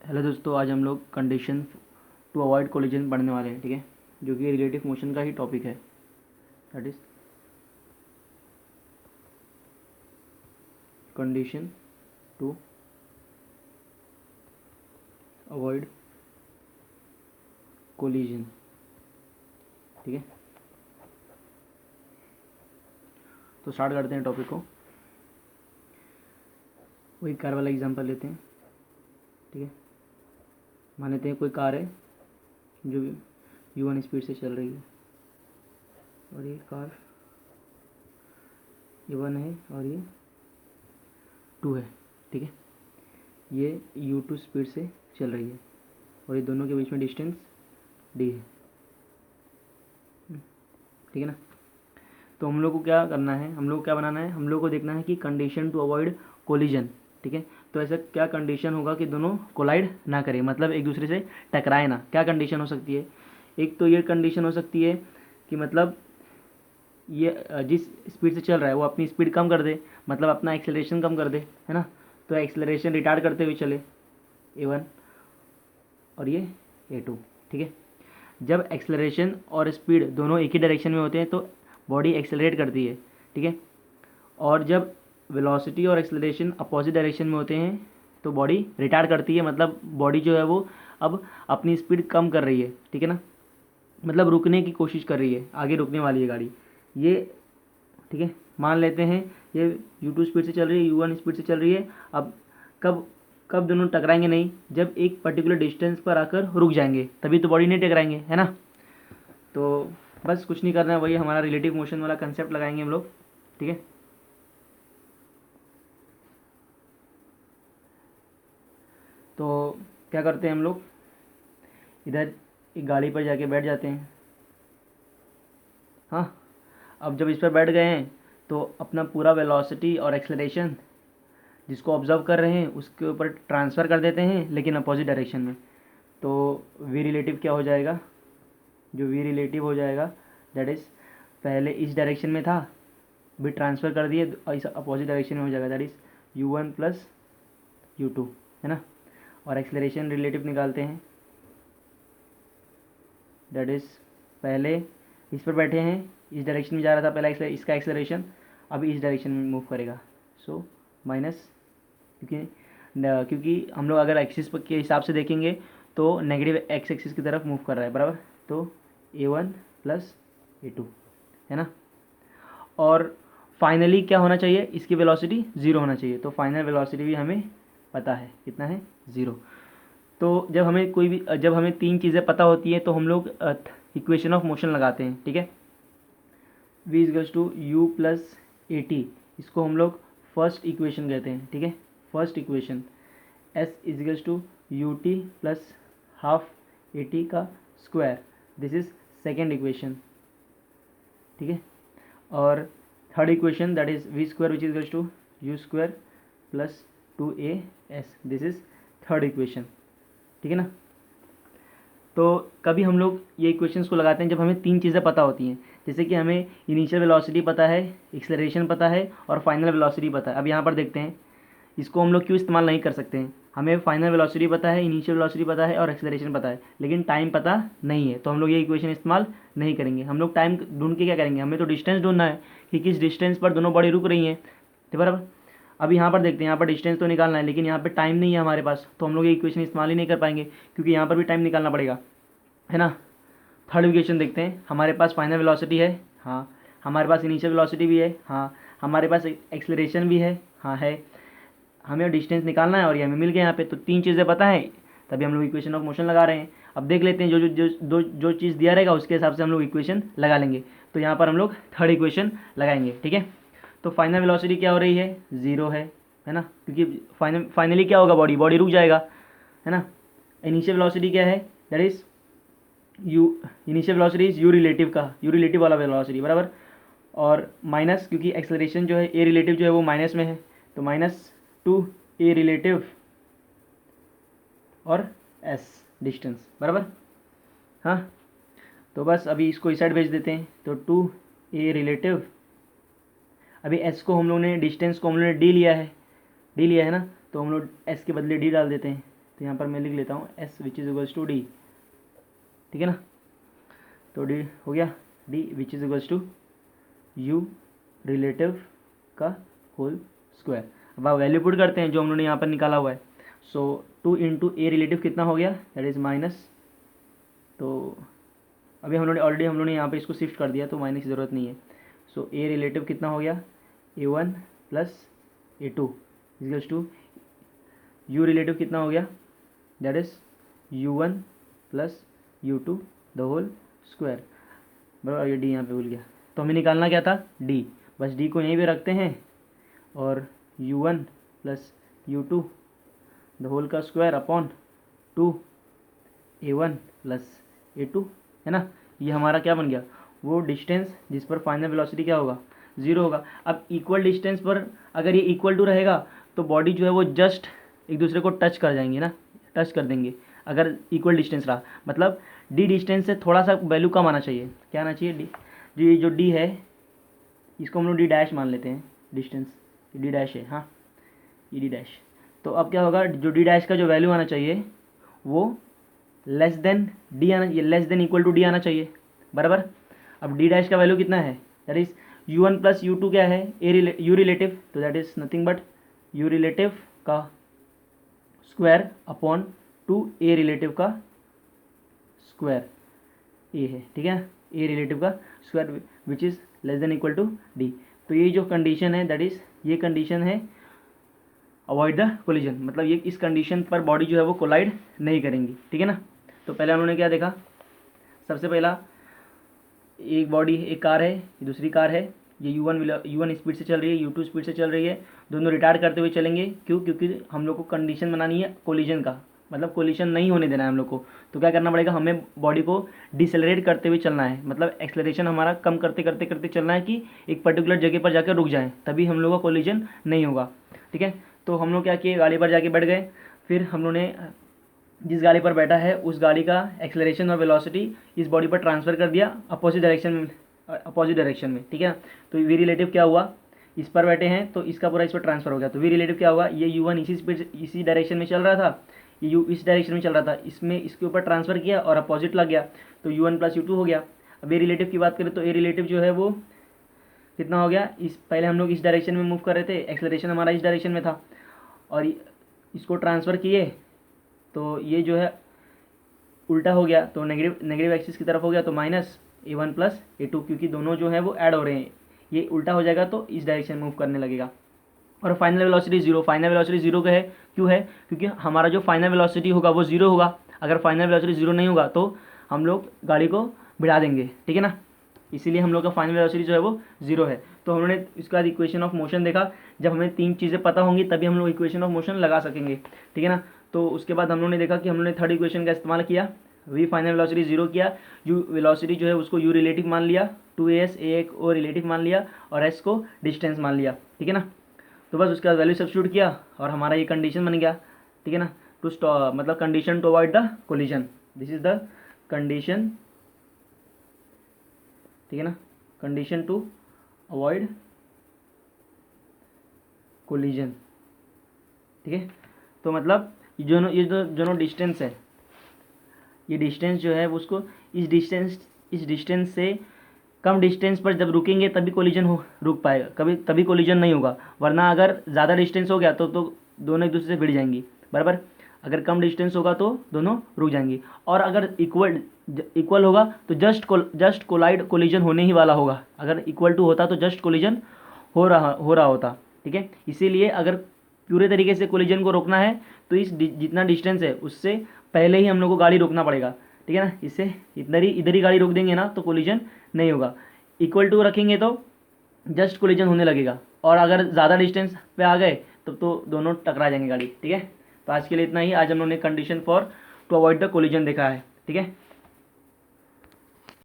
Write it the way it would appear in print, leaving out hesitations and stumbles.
Hello दोस्तों, आज हम लोग कंडीशन टू अवॉइड कोलिजन पढ़ने वाले हैं। ठीक है, जो कि रिलेटिव मोशन का ही टॉपिक है। That is condition to avoid collision. ठीक है, तो स्टार्ट करते हैं टॉपिक को। वही कार वाला एग्जांपल लेते हैं। ठीक है, मान लेते हैं कोई कार है जो U1 स्पीड से चल रही है और ये कार U1 है और ये 2 है। ठीक है, ये U2 स्पीड से चल रही है और ये दोनों के बीच में डिस्टेंस D है। ठीक है ना। तो हम लोग को क्या करना है, हम लोग को क्या बनाना है, हम लोग को देखना है कि कंडीशन टू अवॉइड कोलिजन। ठीक है, तो ऐसा क्या कंडीशन होगा कि दोनों कोलाइड ना करें, मतलब एक दूसरे से टकराए ना। क्या कंडीशन हो सकती है? एक तो ये कंडीशन हो सकती है कि मतलब ये जिस स्पीड से चल रहा है वो अपनी स्पीड कम कर दे, मतलब अपना एक्सेलरेशन कम कर दे, है ना। तो एक्सेलरेशन रिटार्ड करते हुए चले A1 और ये A2। ठीक है, जब एक्सेलरेशन और स्पीड दोनों एक ही डायरेक्शन में होते हैं तो बॉडी एक्सेलरेट करती है। ठीक है, और जब वेलोसिटी और एक्सेलरेशन अपोजिट डायरेक्शन में होते हैं तो बॉडी रिटार्ड करती है, मतलब बॉडी जो है वो अब अपनी स्पीड कम कर रही है। ठीक है ना, मतलब रुकने की कोशिश कर रही है, आगे रुकने वाली है गाड़ी ये। ठीक है, मान लेते हैं ये U2 स्पीड से चल रही है, U1 स्पीड से चल रही है। अब कब कब दोनों टकराएंगे? नहीं, जब एक पर्टिकुलर डिस्टेंस पर आकर रुक जाएंगे तभी तो बॉडी नहीं टकराएंगे, है ना। तो बस कुछ नहीं करना है, वही हमारा रिलेटिव मोशन वाला कंसेप्ट लगाएंगे हम लोग। ठीक है, तो क्या करते हैं हम लोग, इधर एक गाड़ी पर जाके बैठ जाते हैं। हाँ, अब जब इस पर बैठ गए हैं तो अपना पूरा वेलोसिटी और एक्सेलरेशन जिसको ऑब्जर्व कर रहे हैं उसके ऊपर ट्रांसफ़र कर देते हैं, लेकिन अपोजिट डायरेक्शन में। तो वी रिलेटिव क्या हो जाएगा, जो वी रिलेटिव हो जाएगा दैट इज़ पहले इस डायरेक्शन में था, भी ट्रांसफ़र कर दिए इस अपोजिट डायरेक्शन में हो जाएगा, that is U1 plus U2, है ना। और एक्सेलरेशन रिलेटिव निकालते हैं, दैट इज़ पहले इस पर बैठे हैं, इस डायरेक्शन में जा रहा था पहला इसका एक्सेलरेशन, अभी इस डायरेक्शन में मूव करेगा। सो माइनस, क्योंकि हम लोग अगर एक्सिस के हिसाब से देखेंगे तो नेगेटिव एक्स एक्सिस की तरफ मूव कर रहा है, बराबर। तो A1 प्लस A2, है ना। और फाइनली क्या होना चाहिए, इसकी वेलोसिटी ज़ीरो होना चाहिए। तो फाइनल वेलोसिटी भी हमें पता है, कितना है, ज़ीरो। तो जब हमें तीन चीज़ें पता होती हैं तो हम लोग इक्वेशन ऑफ मोशन लगाते हैं। ठीक है, V equals to U plus A T, इसको हम लोग फर्स्ट इक्वेशन कहते हैं। ठीक है, first equation. S equals to UT plus half AT का square, this is second equation. ठीक है, और third equation that is V square which equals to U square plus 2AS, this is third equation. ठीक है ना। तो कभी हम लोग ये इक्वेशंस को लगाते हैं जब हमें तीन चीज़ें पता होती हैं, जैसे कि हमें इनिशियल वेलोसिटी पता है, एक्सेलरेशन पता है और फाइनल वेलोसिटी पता है। अब यहाँ पर देखते हैं इसको हम लोग क्यों इस्तेमाल नहीं कर सकते हैं। हमें फाइनल वेलोसिटी पता है, इनिशियल वेलोसिटी पता है और एक्सेलरेशन पता है, लेकिन टाइम पता नहीं है, तो हम लोग ये इक्वेशन इस्तेमाल नहीं करेंगे। हम लोग टाइम ढूंढ के क्या करेंगे, हमें तो डिस्टेंस ढूंढना है कि किस डिस्टेंस पर दोनों बॉडी रुक रही हैं, तो बराबर। अब यहाँ पर देखते हैं, यहाँ पर डिस्टेंस तो निकालना है, लेकिन यहाँ पर टाइम नहीं है हमारे पास, तो हम लोग ये इक्वेशन इस्तेमाल ही नहीं कर पाएंगे, क्योंकि यहाँ पर भी टाइम निकालना पड़ेगा, है ना। थर्ड इक्वेशन देखते हैं, हमारे पास फाइनल वेलोसिटी है, हाँ। हमारे पास इनिशियल वेलोसिटी भी है, हाँ। हमारे पास एक्सेलरेशन भी है, हाँ है। हमें डिस्टेंस निकालना है और ये हमें मिल गया यहाँ पे, तो तीन चीज़ें पता है, तभी हम लोग इक्वेशन ऑफ मोशन लगा रहे हैं। अब देख लेते हैं जो चीज़ दिया रहेगा उसके हिसाब से हम लोग इक्वेशन लगा लेंगे। तो यहाँ पर हम लोग थर्ड इक्वेशन लगाएंगे। ठीक है, तो फाइनल वेलोसिटी क्या हो रही है, ज़ीरो है ना, क्योंकि फाइनली क्या होगा, बॉडी रुक जाएगा, है ना। इनिशियल वेलोसिटी क्या है, that is you, initial velocity is you relative वाला वेलोसिटी, बराबर। और माइनस, क्योंकि एक्सेलरेशन जो है ए रिलेटिव जो है वो माइनस में है, तो -2 A रिलेटिव और S डिस्टेंस, बराबर। हाँ, तो बस अभी इसको इस साइड भेज देते हैं, तो 2A रिलेटिव। अभी S को हम लोग ने, डिस्टेंस को हम लोग ने D लिया है ना, तो हम लोग S के बदले D डाल देते हैं, तो यहाँ पर मैं लिख लेता हूँ S which is equals to D, ठीक है ना। तो डी हो गया, D which is equals to U relative का होल स्क्वायर। अब आप वैल्यू पुट करते हैं जो हम लोगों ने यहाँ पर निकाला हुआ है। सो 2 इंटू ए रिलेटिव कितना हो गया, दैट इज़ माइनस, तो अभी हम लोगों ने यहाँ पे इसको शिफ्ट कर दिया तो माइनस की ज़रूरत नहीं है। सो ए रिलेटिव कितना हो गया, A1 plus A2 equals to U relative कितना हो गया, that is U1 plus U2 the whole square, बराबर। ये डी यहाँ पे भूल गया, तो हमें निकालना क्या था, डी, बस डी को यहीं पे रखते हैं और U1 plus U2 the whole का square upon 2 A1 plus A2, है ना। ये हमारा क्या बन गया, वो डिस्टेंस जिस पर फाइनल वेलोसिटी क्या होगा, ज़ीरो होगा। अब इक्वल डिस्टेंस पर अगर ये इक्वल टू रहेगा तो बॉडी जो है वो जस्ट एक दूसरे को टच कर जाएंगे ना, टच कर देंगे अगर इक्वल डिस्टेंस रहा, मतलब डी डिस्टेंस से थोड़ा सा वैल्यू कम आना चाहिए। क्या आना चाहिए, डी, जो डी है इसको हम लोग डी डैश मान लेते हैं, डिस्टेंस डी डैश है, हाँ ये डी डैश। तो अब क्या होगा, जो डी डैश का जो वैल्यू आना चाहिए वो लेस देन डी आना, ये less than equal to D आना चाहिए, बराबर। अब डी डैश का वैल्यू कितना है, that is U1 plus U2 क्या है, यू रिलेटिव, तो that is nothing but U relative का स्क्वायर अपॉन 2 ए रिलेटिव का स्क्वायर, ए है, ठीक है, ए रिलेटिव का square which is less than equal to D. तो ये जो कंडीशन है दैट इज़, ये कंडीशन है अवॉइड द कोलिजन, मतलब ये इस कंडीशन पर बॉडी जो है वो कोलाइड नहीं करेंगी, ठीक है ना। तो पहले उन्होंने क्या देखा, सबसे पहला एक बॉडी, एक कार है, दूसरी कार है, ये U1 स्पीड से चल रही है, U2 स्पीड से चल रही है, दोनों रिटार्ड करते हुए चलेंगे। क्यों, क्योंकि हम लोग को कंडीशन बनानी है कोलिजन का, मतलब कोलिजन नहीं होने देना है हम लोग को। तो क्या करना पड़ेगा, हमें बॉडी को डिसेलरेट करते हुए चलना है, मतलब एक्सेलरेशन हमारा कम करते करते करते चलना है कि एक पर्टिकुलर जगह पर जाकर रुक जाए, तभी हम लोग का कोलिजन नहीं होगा, ठीक है। तो हम लोग क्या किए, गाड़ी पर जाके बैठ गए, फिर हम लोग ने जिस गाड़ी पर बैठा है उस गाड़ी का एक्सेलरेशन और वेलोसिटी इस बॉडी पर ट्रांसफ़र कर दिया अपोजिट डायरेक्शन में, ठीक है। तो वी रिलेटिव क्या हुआ, इस पर बैठे हैं तो इसका पूरा इस पर ट्रांसफ़र हो गया, तो वी रिलेटिव क्या हुआ, ये U1 इसी स्पीड इसी डायरेक्शन में चल रहा था, ये U इस डायरेक्शन में चल रहा था, इसमें इसके ऊपर ट्रांसफ़र किया और अपोजिट लग गया, तो U1 प्लस U2 हो गया। अब ए रिलेटिव की बात करें तो ए रिलेटिव जो है वो कितना हो गया, इस पहले हम लोग इस डायरेक्शन में मूव कर रहे थे, एक्सेलरेशन हमारा इस डायरेक्शन में था और इसको ट्रांसफ़र किए तो ये जो है उल्टा हो गया, तो नेगेटिव एक्सिस की तरफ हो गया, तो माइनस A1 प्लस A2, क्योंकि दोनों जो है वो ऐड हो रहे हैं, ये उल्टा हो जाएगा तो इस डायरेक्शन मूव करने लगेगा। और final velocity zero, final velocity zero का है, क्यों है, क्योंकि हमारा जो फाइनल वेलोसिटी होगा वो जीरो होगा। अगर फाइनल वेलोसिटी जीरो नहीं होगा तो हम लोग गाड़ी को भिड़ा देंगे, ठीक है ना, इसीलिए हम लोग का फाइनल वेलोसिटी जो है वो जीरो है। तो हमने इसके बाद इक्वेशन ऑफ मोशन देखा, जब हमें तीन चीज़ें पता होंगी तभी हम लोग इक्वेशन ऑफ मोशन लगा सकेंगे, ठीक है ना। तो उसके बाद हम लोगों ने देखा कि हम लोगों ने थर्ड इक्वेशन का इस्तेमाल किया, वी फाइनल वेलोसिटी जीरो किया, यू वेलोसिटी जो है उसको यू रिलेटिव मान लिया, 2as a एक ओ रिलेटिव मान लिया और s को डिस्टेंस मान लिया, ठीक है ना। तो बस उसके बाद वैल्यू सब्स्टिट्यूट किया और हमारा ये कंडीशन बन गया, ठीक है ना, टू मतलब condition to avoid the collision, this is the condition, ठीक है ना, कंडीशन टू अवॉइड कोलिजन, ठीक है। तो मतलब ये दोनों डिस्टेंस है, ये डिस्टेंस जो है उसको इस डिस्टेंस से कम डिस्टेंस पर जब रुकेंगे तभी कोलिजन रुक पाएगा, कभी तभी कोलिजन नहीं होगा, वरना अगर ज़्यादा डिस्टेंस हो गया तो दोनों एक दूसरे से भिड़ जाएंगी, बराबर। अगर कम डिस्टेंस होगा तो दोनों रुक जाएंगी, और अगर इक्वल होगा तो जस्ट कोलिजन होने ही वाला होगा। अगर इक्वल टू होता तो जस्ट कोलिजन हो रहा होता, ठीक है। इसीलिए अगर पूरे तरीके से कोलिजन को रोकना है तो इस जितना डिस्टेंस है उससे पहले ही हम लोग को गाड़ी रोकना पड़ेगा, ठीक है ना। इससे इधर ही गाड़ी रोक देंगे ना तो कोलिजन नहीं होगा, इक्वल टू रखेंगे तो जस्ट कोलिजन होने लगेगा, और अगर ज़्यादा डिस्टेंस पे आ गए तो दोनों टकरा जाएंगे गाड़ी, ठीक है। तो आज के लिए इतना ही, आज हम लोगों ने condition for to avoid the collision देखा है, ठीक है।